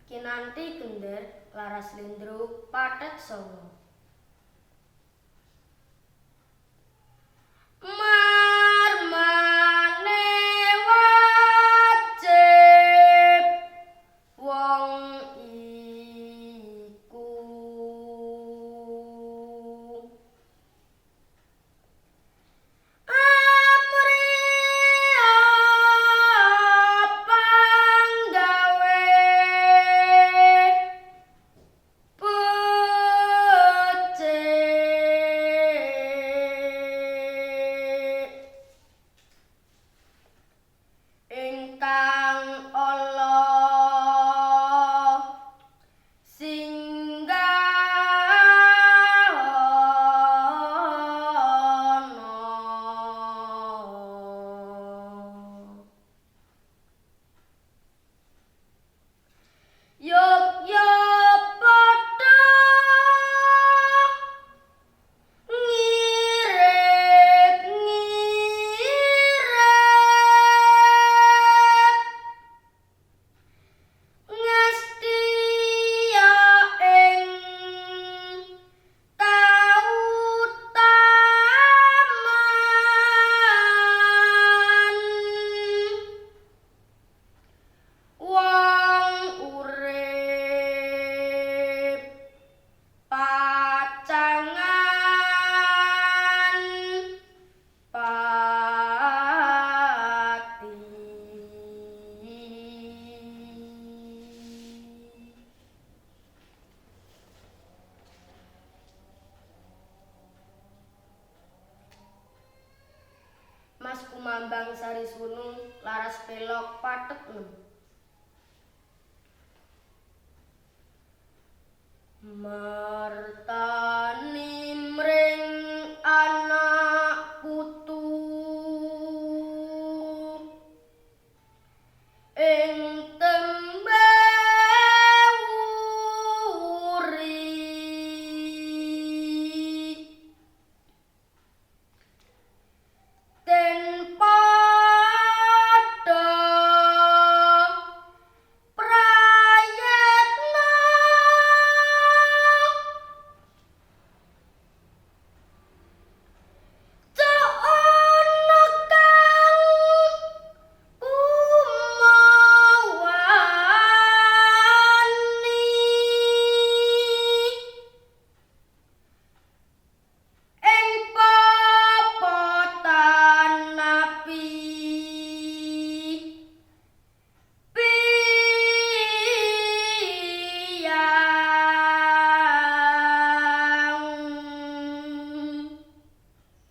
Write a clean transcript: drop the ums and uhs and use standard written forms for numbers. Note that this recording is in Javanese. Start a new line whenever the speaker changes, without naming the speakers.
Kinanthi gender Laras Slendro Pathet Sanga. Marmane wajib wong iku amriya panggawe becik ingkang ala singgahana Yogya padha ngirit-ngirit ngestia ing kautaman wong urip pacangan pati Mas Kumambang Sarisunu Laras Pelog Pathet 6 Ma